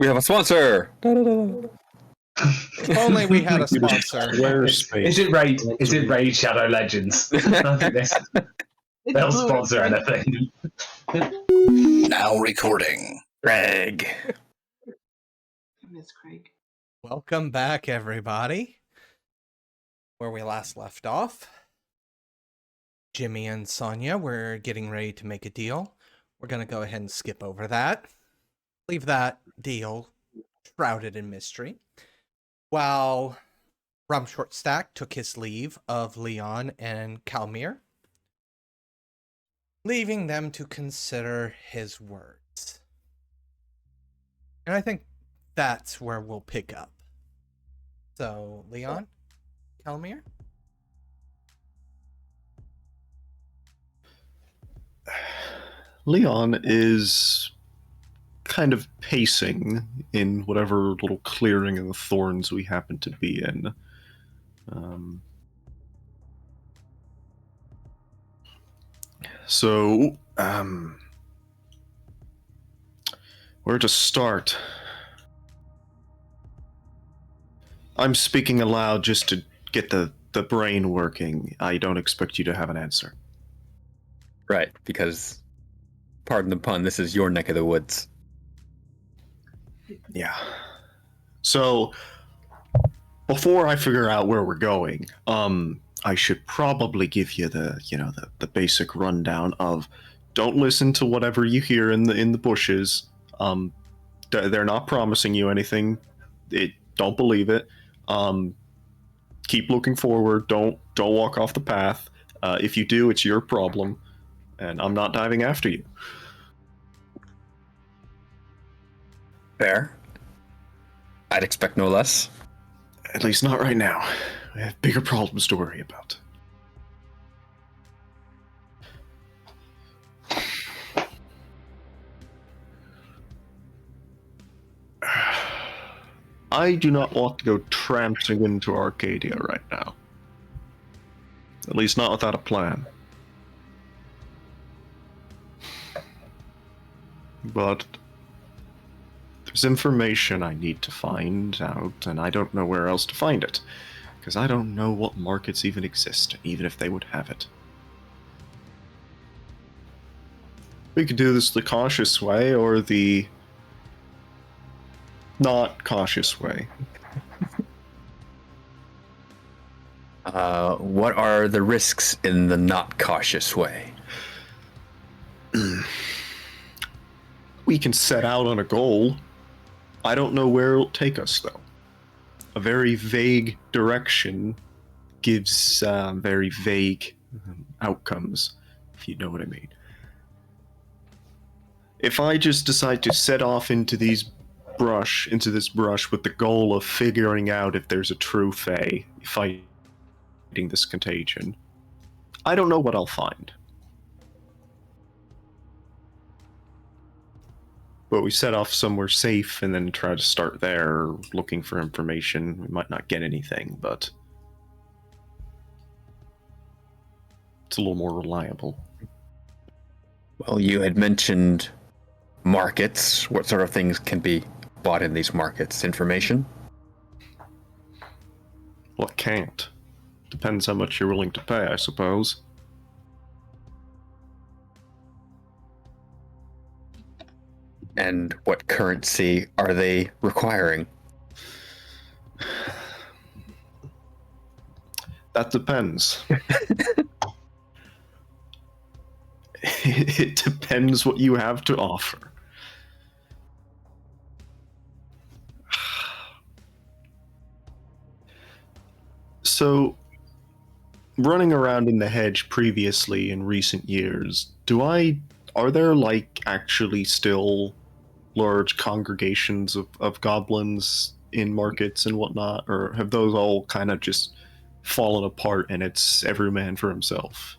We have a sponsor. If only we had a sponsor. Is it Raid Shadow Legends? I think they'll sponsor anything. Now recording. Greg. I miss Craig. Welcome back, everybody. Where we last left off, Jimmy and Sonia were getting ready to make a deal. We're going to go ahead and skip over that. Leave that deal shrouded in mystery. While Rum Shortstack took his leave of Leon and Kalmir, leaving them to consider his words. And I think that's where we'll pick up. So, Leon, Kalmir? Leon is kind of pacing in whatever little clearing in the thorns we happen to be in. Where to start? I'm speaking aloud just to get the brain working. I don't expect you to have an answer. Right, because, pardon the pun, this is your neck of the woods. Yeah. So, before I figure out where we're going, I should probably give you the basic rundown of don't listen to whatever you hear in the bushes. They're not promising you anything. Don't believe it. Keep looking forward. Don't walk off the path. If you do, it's your problem, and I'm not diving after you. Fair. I'd expect no less. At least not right now. We have bigger problems to worry about. I do not want to go tramping into Arcadia right now. At least not without a plan. But there's information I need to find out, and I don't know where else to find it. Because I don't know what markets even exist, even if they would have it. We could do this the cautious way, or the not cautious way. What are the risks in the not cautious way? We can set out on a goal. I don't know where it'll take us, though. A very vague direction gives very vague outcomes, if you know what I mean. If I just decide to set off into this brush with the goal of figuring out if there's a true Fae fighting this contagion, I don't know what I'll find. But we set off somewhere safe and then try to start there looking for information. We might not get anything, but it's a little more reliable. Well, you had mentioned markets. What sort of things can be bought in these markets? Information? What can't? Depends how much you're willing to pay, I suppose. And what currency are they requiring? That depends. It depends what you have to offer. So, running around in the hedge previously in recent years, are there actually still large congregations of goblins in markets and whatnot, or have those all kind of just fallen apart and it's every man for himself?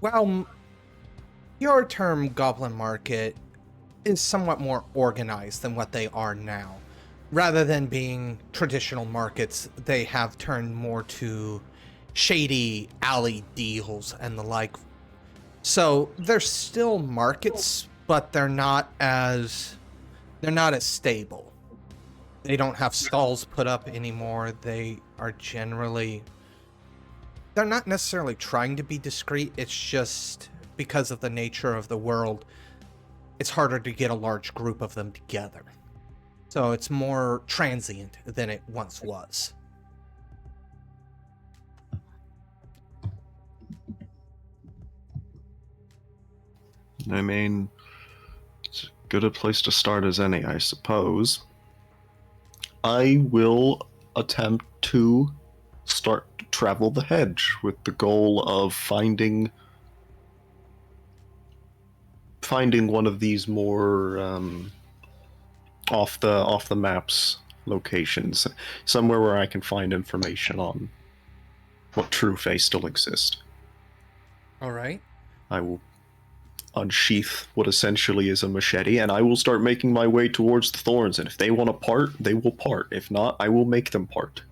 Well, your term goblin market is somewhat more organized than what they are now. Rather than being traditional markets, they have turned more to shady alley deals and the like. So there's still markets, but they're not as stable. They don't have stalls put up anymore. They are generally, they're not necessarily trying to be discreet. It's just because of the nature of the world, it's harder to get a large group of them together. So it's more transient than it once was. I mean, it's as good a place to start as any, I suppose. I will attempt to start to travel the hedge with the goal of finding one of these more off the maps locations, somewhere where I can find information on what true fae still exist. All right. I will unsheath what essentially is a machete, and I will start making my way towards the thorns, and if they want to part, they will part. If not, I will make them part.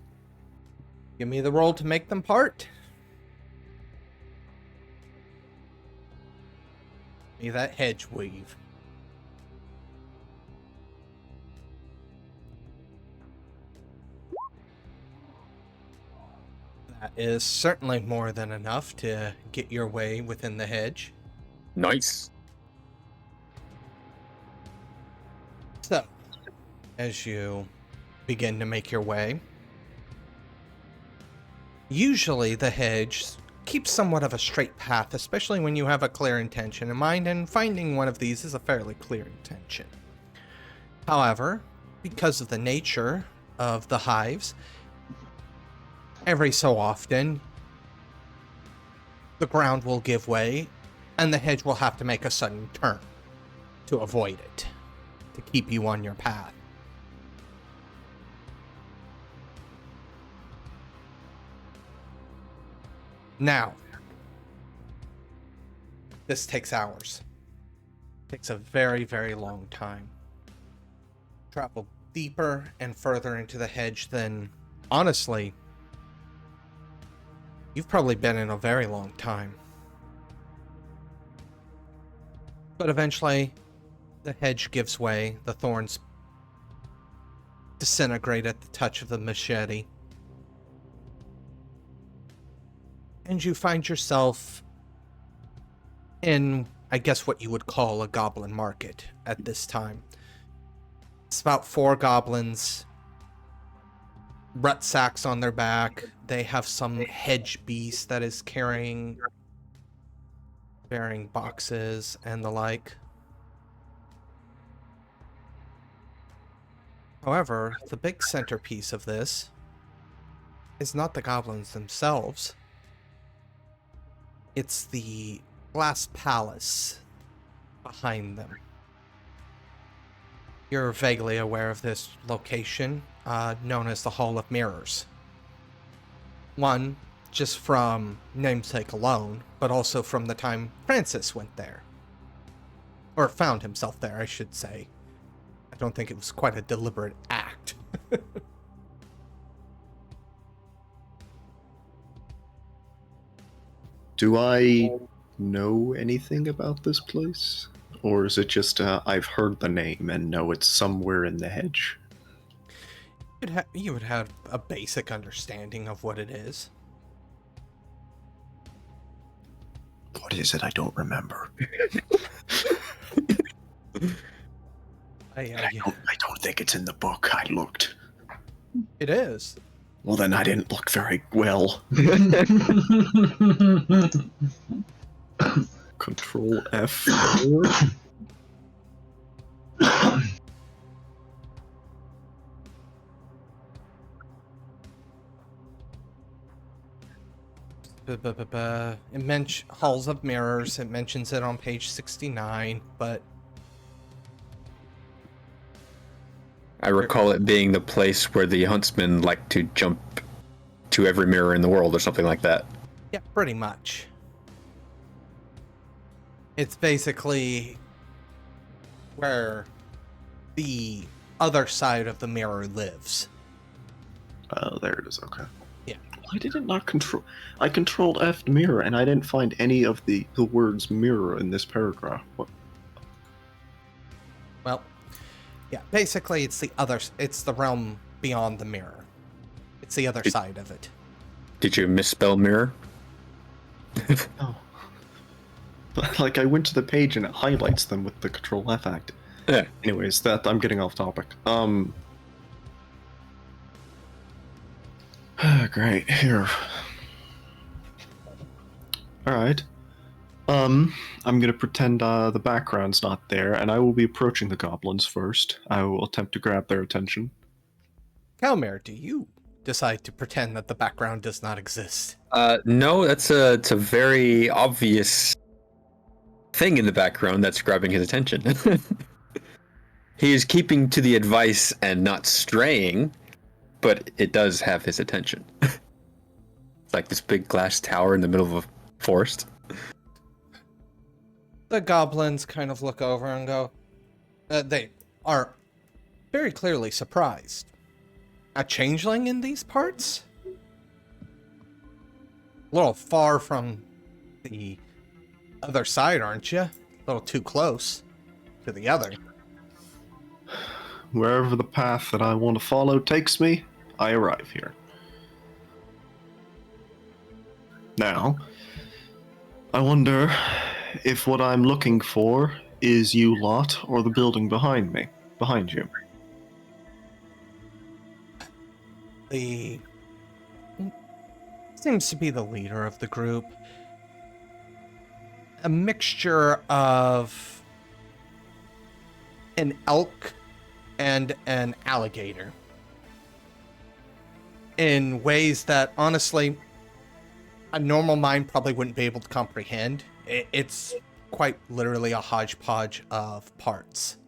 Give me the roll to make them part. Give me that hedge weave. That is certainly more than enough to get your way within the hedge. Nice. So, as you begin to make your way, usually the hedge keeps somewhat of a straight path, especially when you have a clear intention in mind, and finding one of these is a fairly clear intention. However, because of the nature of the hives, every so often, the ground will give way, and the hedge will have to make a sudden turn to avoid it, to keep you on your path. Now, this takes hours. It takes a very, very long time. Travel deeper and further into the hedge than, honestly, you've probably been in a very long time. But eventually, the hedge gives way, the thorns disintegrate at the touch of the machete, and you find yourself in, I guess, what you would call a goblin market at this time. It's about 4 goblins, rucksacks on their back. They have some hedge beast that is bearing boxes and the like. However, the big centerpiece of this is not the goblins themselves. It's the glass palace behind them. You're vaguely aware of this location, known as the Hall of Mirrors. One, just from namesake alone, but also from the time Francis went there. Or found himself there, I should say. I don't think it was quite a deliberate act. Do I know anything about this place? Or is it just I've heard the name and know it's somewhere in the hedge? You would have a basic understanding of what it is. What is it? I don't remember. I don't think it's in the book. I looked. It is. Well, then I didn't look very well. Control F4. It Halls of Mirrors. It mentions it on page 69, but I recall it being the place where the huntsmen like to jump to every mirror in the world or something like that. yeah, pretty much. It's basically where the other side of the mirror lives. Oh, there it is. Okay. Yeah. Why did it not control? I controlled F mirror, and I didn't find any of the words mirror in this paragraph. What? Well, yeah, basically it's the realm beyond the mirror. It's the other side of it. Did you misspell mirror? Oh. Like, I went to the page and it highlights them with the Control F act. Yeah. Anyways, I'm getting off topic. Great, here. Alright. I'm gonna pretend the background's not there, and I will be approaching the goblins first. I will attempt to grab their attention. Kalmir, do you decide to pretend that the background does not exist? No, it's a very obvious thing in the background that's grabbing his attention. He is keeping to the advice and not straying, but it does have his attention. It's like this big glass tower in the middle of a forest. The goblins kind of look over and go, they are very clearly surprised. A changeling in these parts? A little far from the other side, aren't you? A little too close to the other. Wherever the path that I want to follow takes me, I arrive here. Now, I wonder if what I'm looking for is you lot or the building behind you. The seems to be the leader of the group. A mixture of an elk and an alligator. In ways that, honestly, a normal mind probably wouldn't be able to comprehend. It's quite literally a hodgepodge of parts.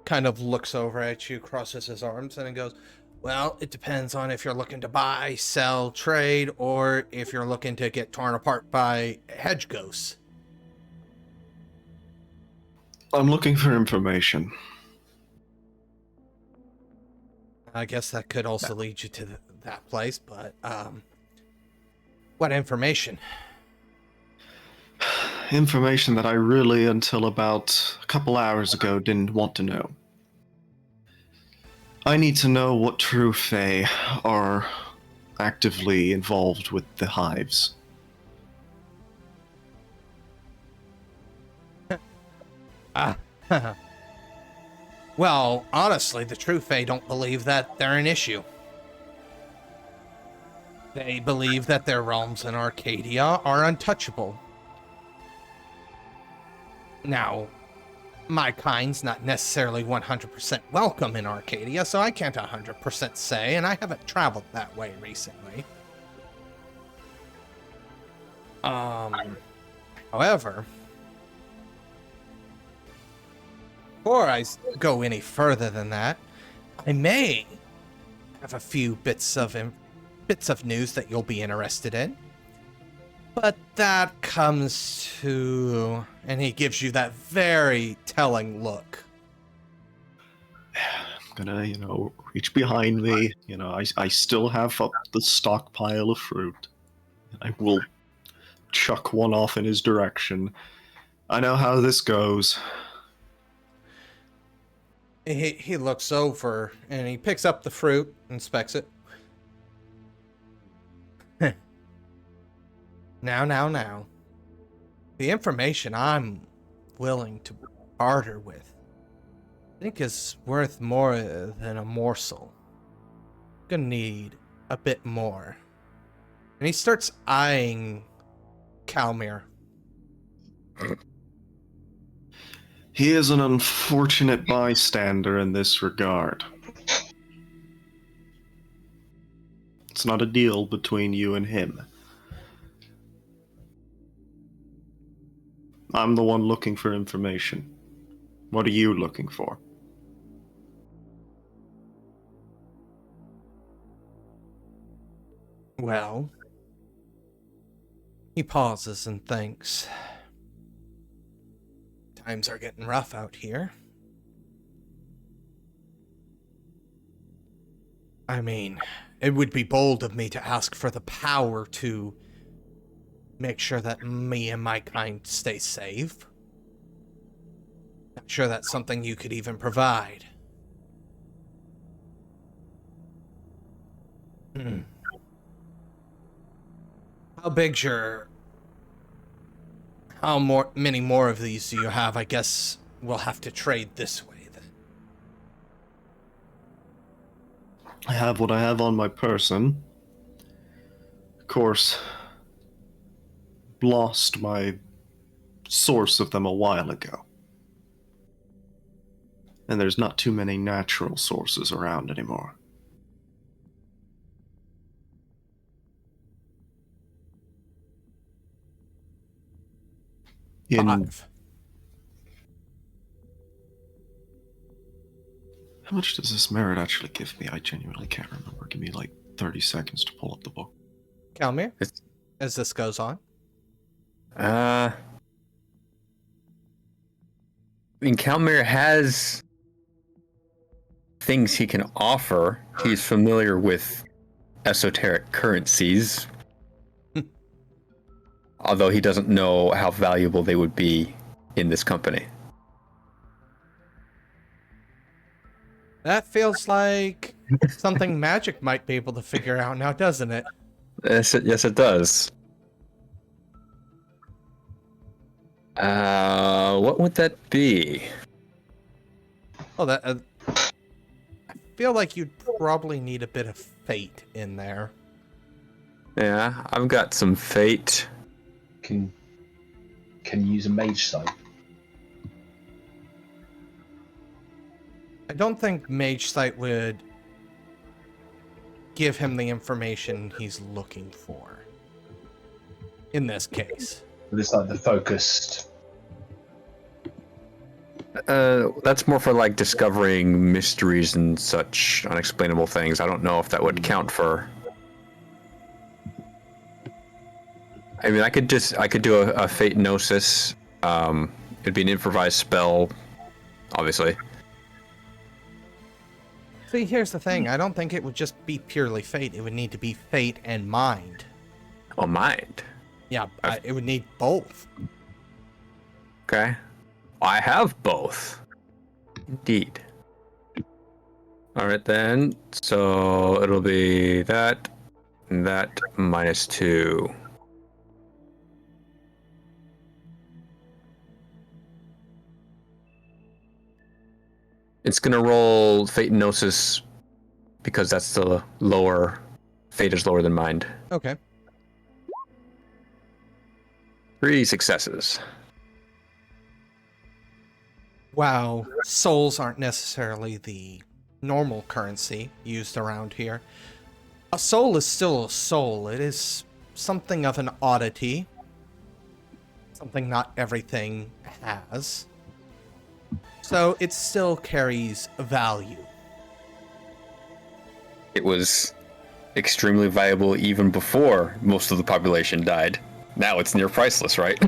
Kind of looks over at you, crosses his arms, and goes, well, it depends on if you're looking to buy, sell, trade, or if you're looking to get torn apart by hedge ghosts. I'm looking for information. I guess that could also lead you to that place, but, what information? Information that I really, until about a couple hours ago, didn't want to know. I need to know what true Fae are actively involved with the hives. Well, honestly, the true Fae don't believe that they're an issue. They believe that their realms in Arcadia are untouchable. Now, my kind's not necessarily 100% welcome in Arcadia, so I can't 100% say, and I haven't traveled that way recently. However, before I go any further than that, I may have a few bits of news that you'll be interested in. But that comes to... And he gives you that very telling look. I'm gonna, reach behind me. I still have up the stockpile of fruit. I will chuck one off in his direction. I know how this goes. He looks over and he picks up the fruit, inspects it. Now. The information I'm willing to barter with, I think is worth more than a morsel. Gonna need a bit more. And he starts eyeing Kalmir. He is an unfortunate bystander in this regard. It's not a deal between you and him. I'm the one looking for information. What are you looking for? Well, he pauses and thinks. Times are getting rough out here. I mean, it would be bold of me to ask for the power to make sure that me and my kind stay safe. Not sure that's something you could even provide. How big's your... many more of these do you have? I guess we'll have to trade this way then. I have what I have on my person. Of course, lost my source of them a while ago. And there's not too many natural sources around anymore. Five. How much does this merit actually give me? I genuinely can't remember. Give me like 30 seconds to pull up the book. Kalmir, as this goes on. I mean, Kalmir has things he can offer. He's familiar with esoteric currencies, although he doesn't know how valuable they would be in this company. That feels like something magic might be able to figure out now, doesn't it? Yes, it does. What would that be? Oh, that... I feel like you'd probably need a bit of fate in there. Yeah, I've got some fate. Can you use a mage sight? I don't think Mage Sight would give him the information he's looking for. In this case. It's like the focused. That's more for like discovering mysteries and such unexplainable things. I don't know if that would count for. I mean, I could do a fate gnosis. It'd be an improvised spell, obviously. See, here's the thing. I don't think it would just be purely fate. It would need to be fate and mind. Oh, mind. Yeah, it would need both. Okay. I have both. Indeed. All right then. So it'll be that and that -2. It's gonna roll Fate and Gnosis because that's the lower. Fate is lower than mind. Okay. 3 successes. Wow, souls aren't necessarily the normal currency used around here. A soul is still a soul. It is something of an oddity. Something not everything has. So it still carries value. It was extremely valuable even before most of the population died. Now it's near priceless, right?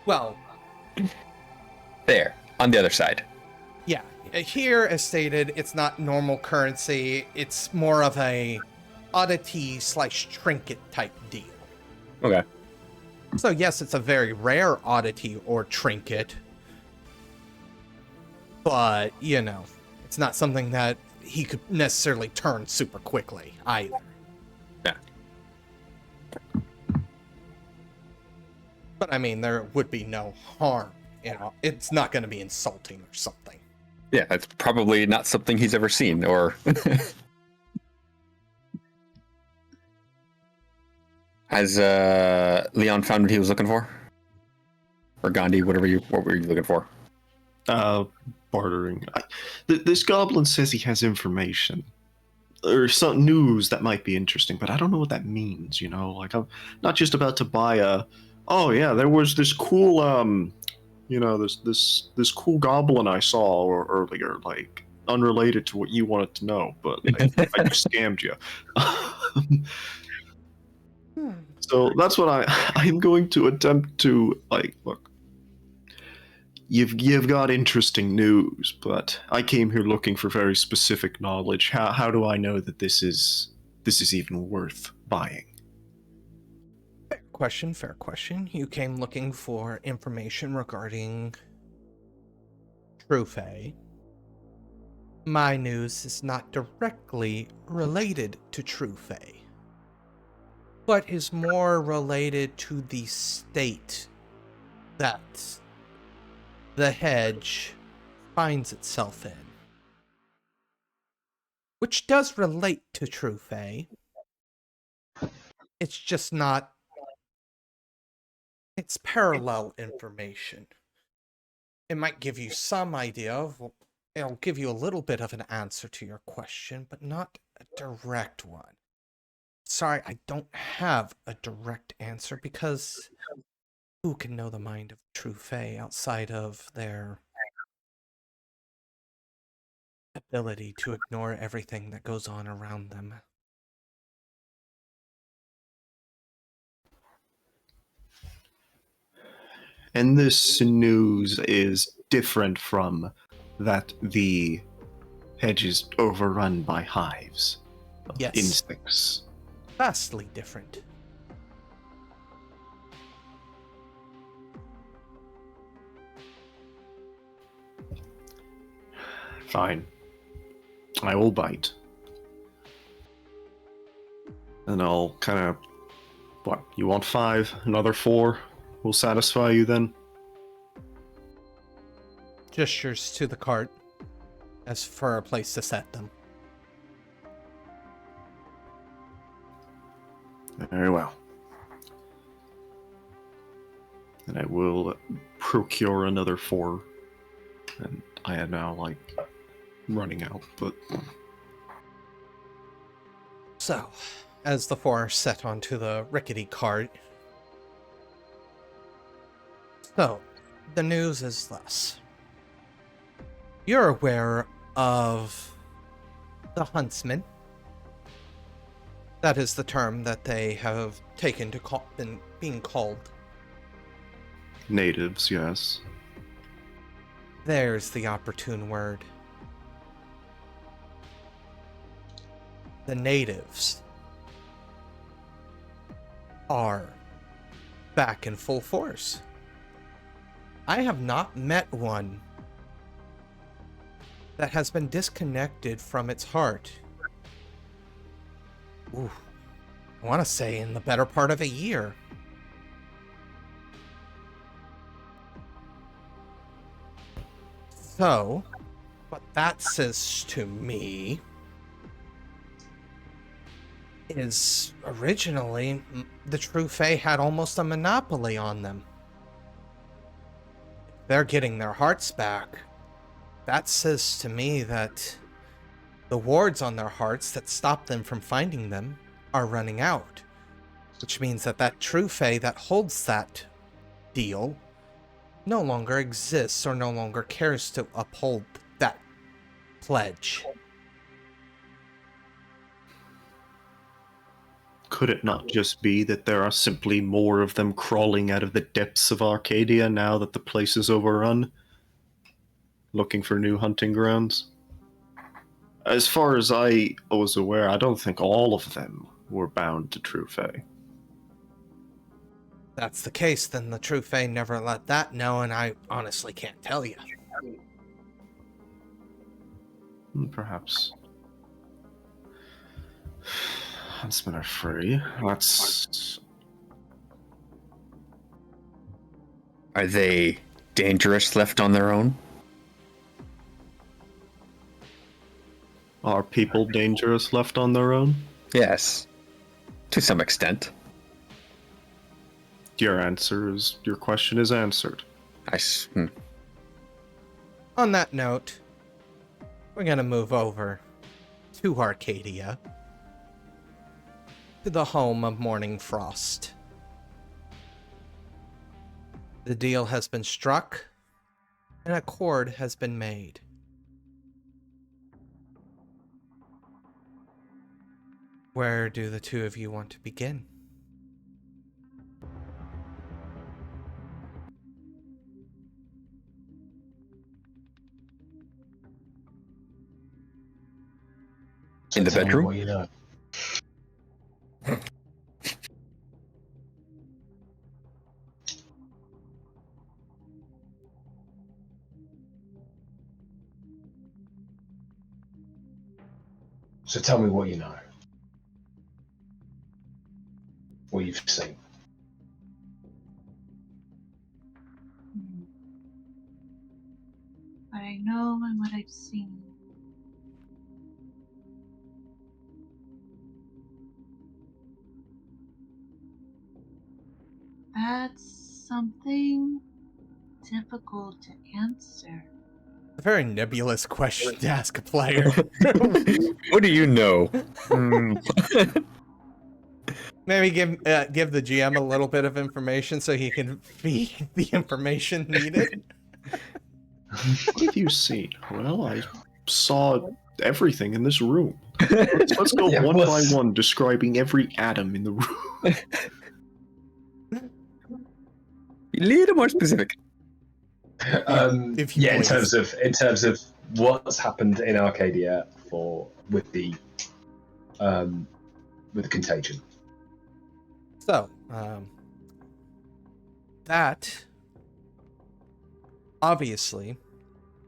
Well, there, on the other side. yeah. Here, as stated, it's not normal currency. It's more of a oddity/trinket type deal. Okay. So yes, it's a very rare oddity or trinket. But, you know, it's not something that he could necessarily turn super quickly either. Yeah. But I mean, there would be no harm. You know, it's not going to be insulting or something. Yeah, that's probably not something he's ever seen, or... Has Leon found what he was looking for? Or Gandhi, what were you looking for? Bartering. This goblin says he has information. Or some news that might be interesting, but I don't know what that means, you know? Like, I'm not just about to buy a... Oh, yeah, there was this cool, you know, this cool goblin I saw earlier, like, unrelated to what you wanted to know, but I just scammed you. So that's what I'm going to attempt to, like, look. You've got interesting news, but I came here looking for very specific knowledge. How do I know that this is even worth buying? Fair question. You came looking for information regarding true fae. My news is not directly related to true fae, but is more related to the state that the hedge finds itself in. Which does relate to true fae. It's just not... It's parallel information. It might give you some idea of... It'll give you a little bit of an answer to your question, but not a direct one. Sorry, I don't have a direct answer because who can know the mind of true fae outside of their ability to ignore everything that goes on around them? And this news is different from that the hedge is overrun by hives of Yes. insects. Vastly different. Fine. I will bite. And I'll kind of... What, you want 5? Another 4 will satisfy you then? Gestures to the cart as for a place to set them. Very well. And I will procure another 4. And I am now, like, running out, but... So, as the 4 are set onto the rickety cart... So, the news is thus. You're aware of the huntsman. That is the term that they have taken to being called. Natives, yes. There's the opportune word. The natives are back in full force. I have not met one that has been disconnected from its heart. Ooh, I want to say in the better part of a year. So, what that says to me is originally the true fae had almost a monopoly on them. They're getting their hearts back. That says to me that the wards on their hearts that stop them from finding them are running out, which means that that true fae that holds that deal no longer exists or no longer cares to uphold that pledge. Could it not just be that there are simply more of them crawling out of the depths of Arcadia now that the place is overrun? Looking for new hunting grounds? As far as I was aware, I don't think all of them were bound to True Fae. That's the case, then the true fae never let that know, and I honestly can't tell you. Perhaps. Huntsmen are free. That's... Are they dangerous left on their own? Are people dangerous left on their own? Yes, to some extent. Your question is answered. On that note, we're gonna move over to Arcadia, to the home of Mourning Frost. The deal has been struck, and a accord has been made. Where do the two of you want to begin? In the Tell me bedroom? what you know. So tell me what you know. What you've seen. What I know and what I've seen. That's something difficult to answer. A very nebulous question to ask a player. What do you know? Hmm. Maybe give the GM a little bit of information so he can feed the information needed. What have you seen? Well, I saw everything in this room. Let's go Yeah, one by what's- one, describing every atom in the room. A little more specific. If you Yeah, in please. terms of what's happened in Arcadia with the contagion. So, that obviously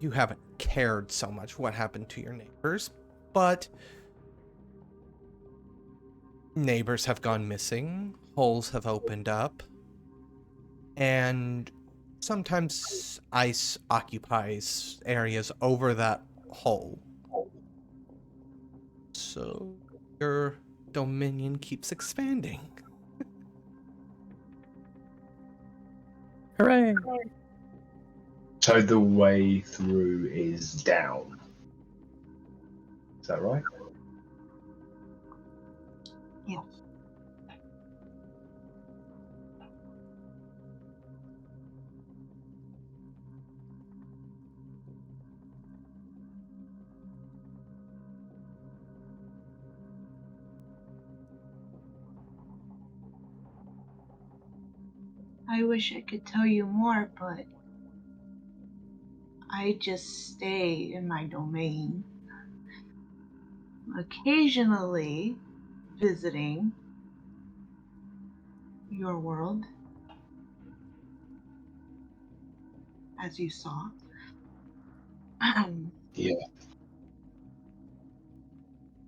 you haven't cared so much what happened to your neighbors, but neighbors have gone missing, holes have opened up, and sometimes ice occupies areas over that hole. So your dominion keeps expanding. Hooray! So the way through is down. Is that right? Yes. I wish I could tell you more, but I just stay in my domain. Occasionally visiting your world, as you saw. Yeah.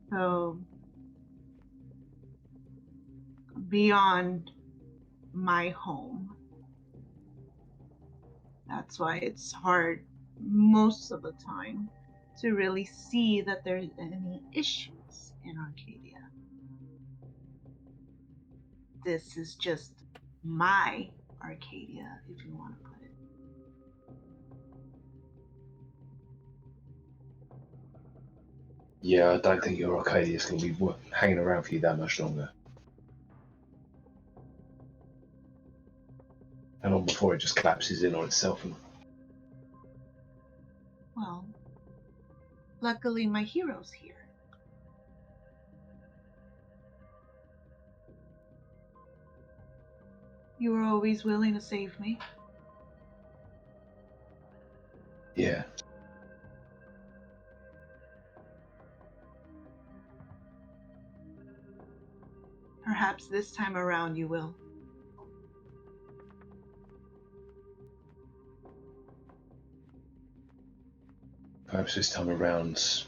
So, beyond my home. That's why it's hard most of the time to really see that there's any issues in Arcadia. This is just my Arcadia, if you want to put it. Yeah, I don't think your Arcadia is going to be hanging around for you that much longer. How long before it just collapses in on itself? And Well, luckily my hero's here. You were always willing to save me. yeah. Perhaps this time around you will. Perhaps this time around.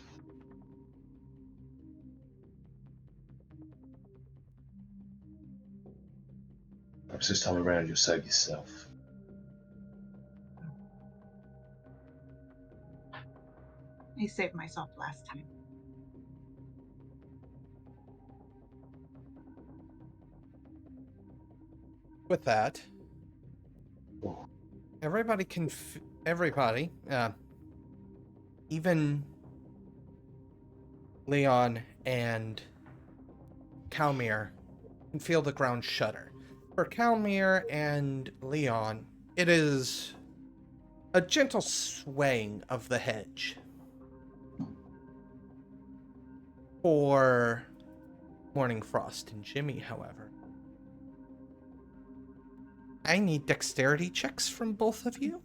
Perhaps this time around you'll save yourself. I saved myself last time. With that, Oh. everybody even Leon and Kalmir can feel the ground shudder. For Kalmir and Leon, it is a gentle swaying of the hedge. For Mourning Frost and Jimmy, however, I need dexterity checks from both of you.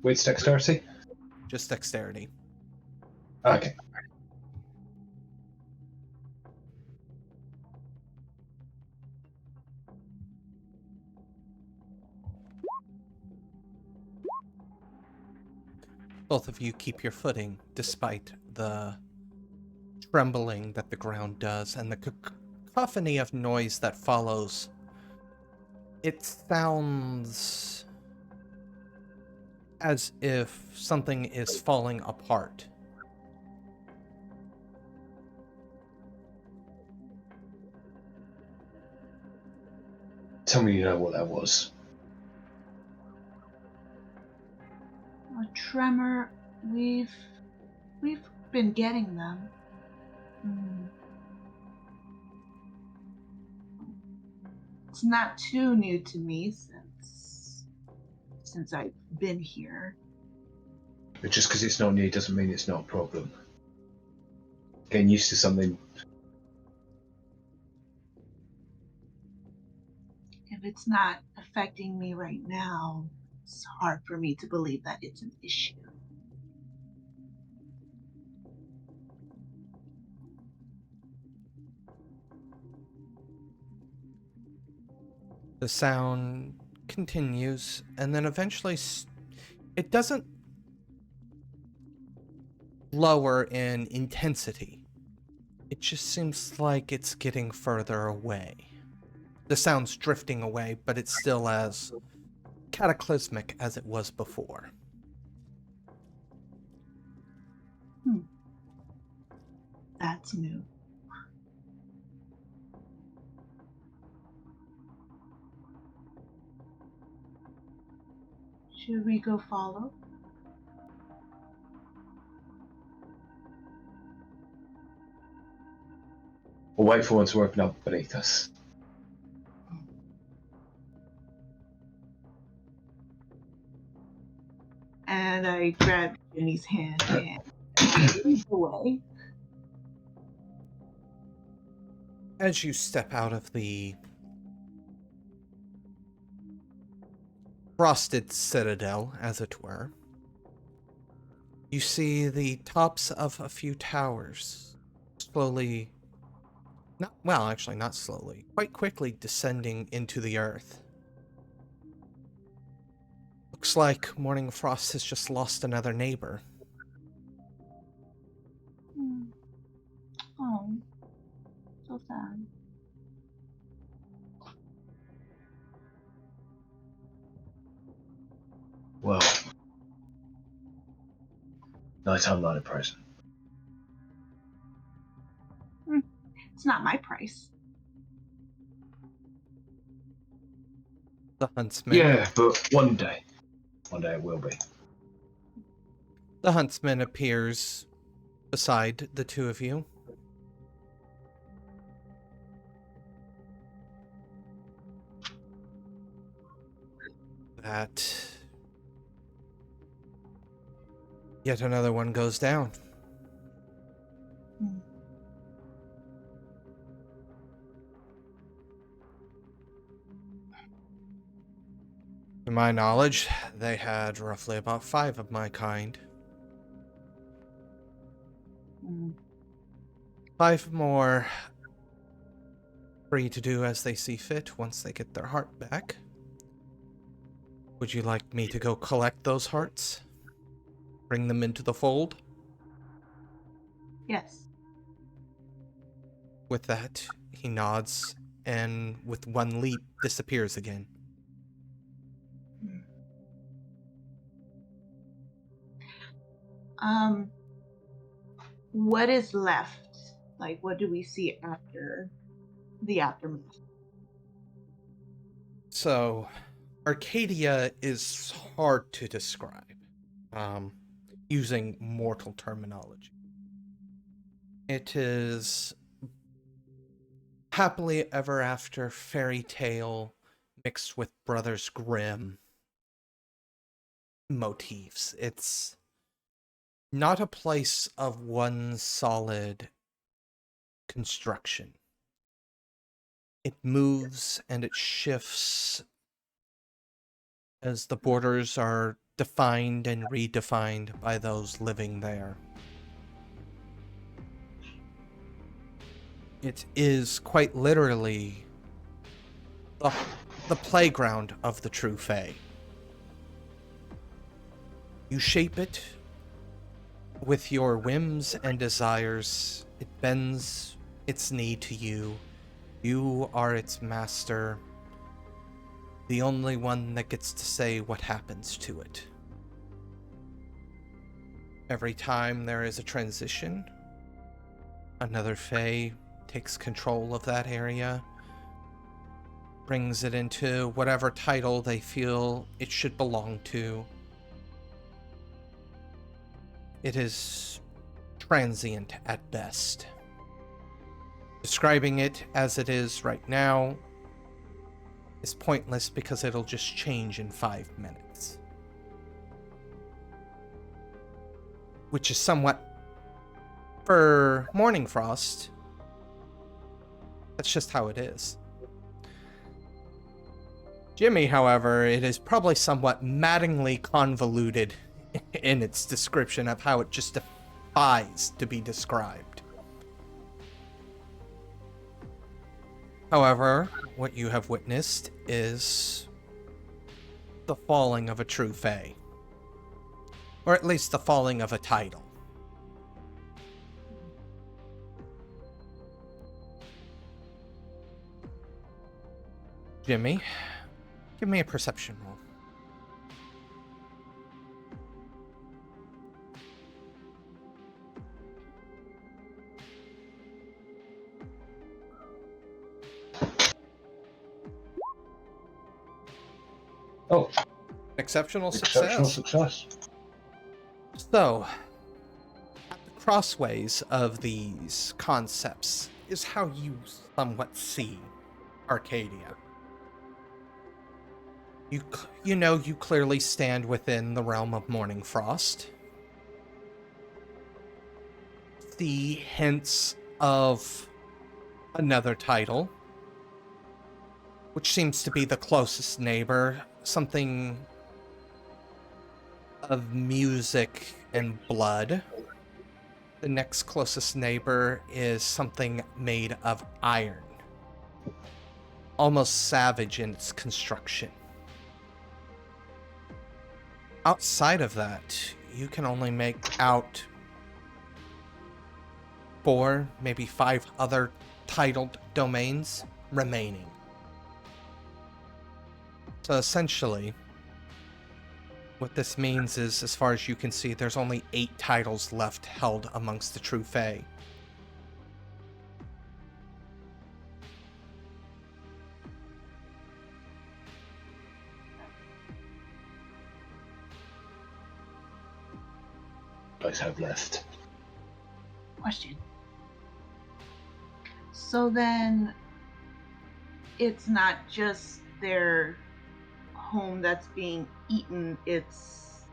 What's dexterity? Just dexterity. Okay. Both of you keep your footing despite the trembling that the ground does, and the cacophony of noise that follows. It sounds as if something is falling apart. Tell me you know what that was. A tremor. We've been getting them. It's not too new to me since I've been here. But just because it's not new doesn't mean it's not a problem. Getting used to something. If it's not affecting me right now, it's hard for me to believe that it's an issue. The sound continues, and then eventually it doesn't lower in intensity. It just seems like it's getting further away. The sound's drifting away, but it's still as cataclysmic as it was before. That's new. Should we go follow? We'll wait for one to open up beneath us. And I grabbed Jenny's hand and lead the way. As you step out of the frosted citadel, as it were, you see the tops of a few towers slowly, not slowly, quite quickly descending into the earth. Looks like Mourning Frost has just lost another neighbor. Oh, so sad. Well, nighttime light present. It's not my price. The huntsman. Yeah, but one day it will be. The huntsman appears beside the two of you. That yet another one goes down. To my knowledge, they had roughly about 5 of my kind. 5 more free to do as they see fit once they get their heart back. Would you like me to go collect those hearts? Bring them into the fold? Yes. With that, he nods and with one leap disappears again. What is left? Like, what do we see after the aftermath? So, Arcadia is hard to describe, using mortal terminology. It is happily ever after fairy tale mixed with Brothers Grimm motifs. It's not a place of one solid construction. It moves and it shifts as the borders are defined and redefined by those living there. It is quite literally the playground of the true Fae. You shape it with your whims and desires, it bends its knee to you. You are its master, the only one that gets to say what happens to it. Every time there is a transition, another Fae takes control of that area, brings it into whatever title they feel it should belong to. It is transient at best. Describing it as it is right now is pointless because it'll just change in 5 minutes. Which is somewhat, for Mourning Frost, that's just how it is. Jimmy, however, it is probably somewhat maddeningly convoluted in its description of how it just defies to be described. However, what you have witnessed is the falling of a true Fae. Or at least the falling of a title. Jimmy, give me a perception roll. Oh, Exceptional exceptional success. success. So, at the crossways of these concepts is how you somewhat see Arcadia. You know you clearly stand within the realm of Mourning Frost. The hints of another title, which seems to be the closest neighbor, something of music and blood. The next closest neighbor is something made of iron, almost savage in its construction. Outside of that, you can only make out 4, maybe 5 other titled domains remaining. So essentially, what this means is, as far as you can see, there's only 8 titles left held amongst the true Fae. Guys have left. Question. So then, it's not just their home that's being eaten, it's...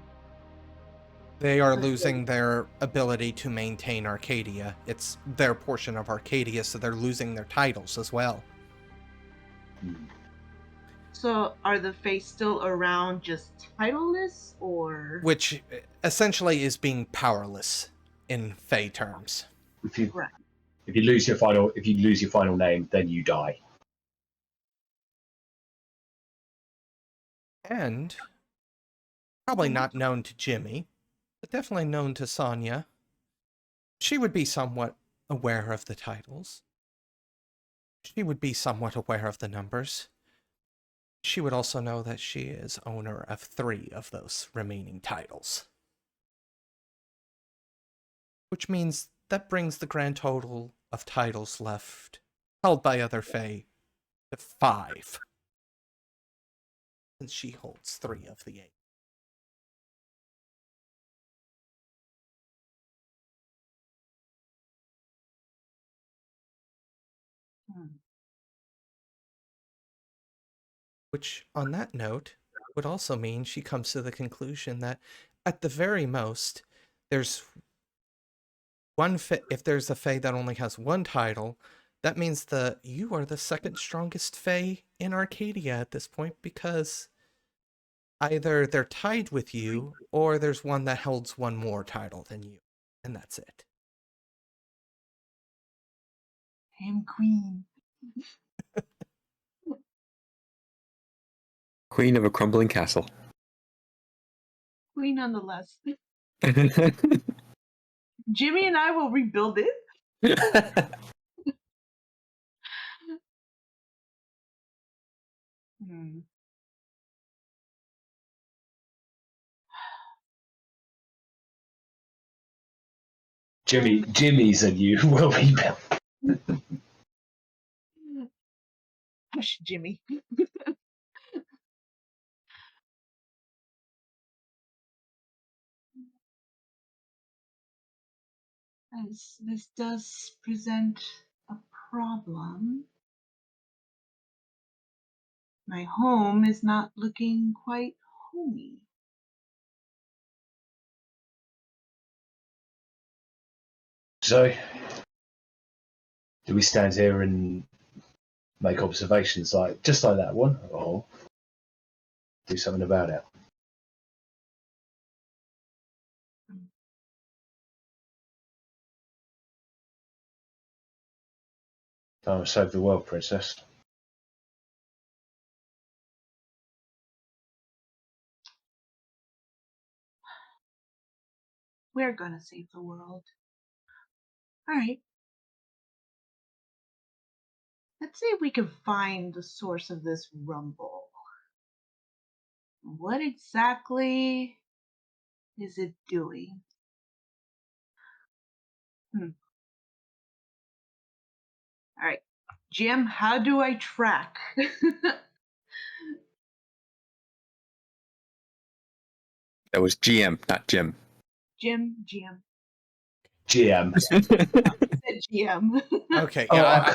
They are losing their ability to maintain Arcadia. It's their portion of Arcadia, so they're losing their titles as well. So are the Fae still around just titleless, or... Which essentially is being powerless in Fae terms. If you Right. if you lose your final name, then you die. And probably not known to Jimmy, but definitely known to Sonya. She would be somewhat aware of the titles. She would be somewhat aware of the numbers. She would also know that she is owner of 3 of those remaining titles. Which means that brings the grand total of titles left, held by other Fae, to 5. Since she holds 3 of the 8. Which, on that note, would also mean she comes to the conclusion that, at the very most, there's one if there's a Fae that only has 1 title, that means that you are the second strongest Fae in Arcadia at this point, because either they're tied with you, or there's one that holds 1 more title than you, and that's it. I'm queen. Queen of a crumbling castle. Queen nonetheless. Jimmy and I will rebuild it. Hmm. Jimmy's and you will rebuild. Hush, Jimmy. As this does present a problem. My home is not looking quite homey. So, do we stand here and make observations just like that one, or do something about it? Time to save the world, princess. We're gonna save the world. Alright. Let's see if we can find the source of this rumble. What exactly is it doing? Alright. Jim, how do I track? That was GM, not Jim. GM. GM. Said GM. Okay, Oh, yeah,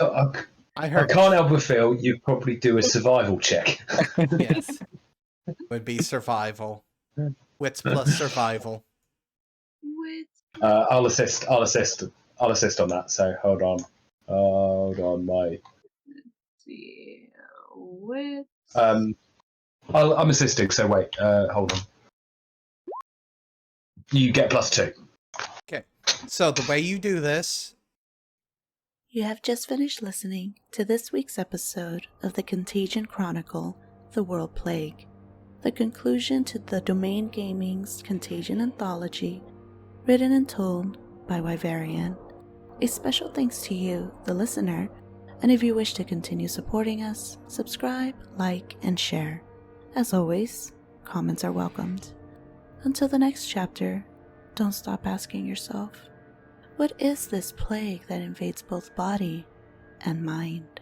I I heard. can't help but feel you'd probably do a survival check. Yes. Would be survival. Wits plus survival. With I'll assist on that. So hold on, my. see with I'm assisting. So wait, hold on. You get +2. Okay. So the way you do this. You have just finished listening to this week's episode of the Contagion Chronicle, The World Plague, the conclusion to the Domain Gaming's Contagion Anthology, written and told by Wyverian. A special thanks to you, the listener, and if you wish to continue supporting us, subscribe, like, and share. As always, comments are welcomed. Until the next chapter, don't stop asking yourself, what is this plague that invades both body and mind?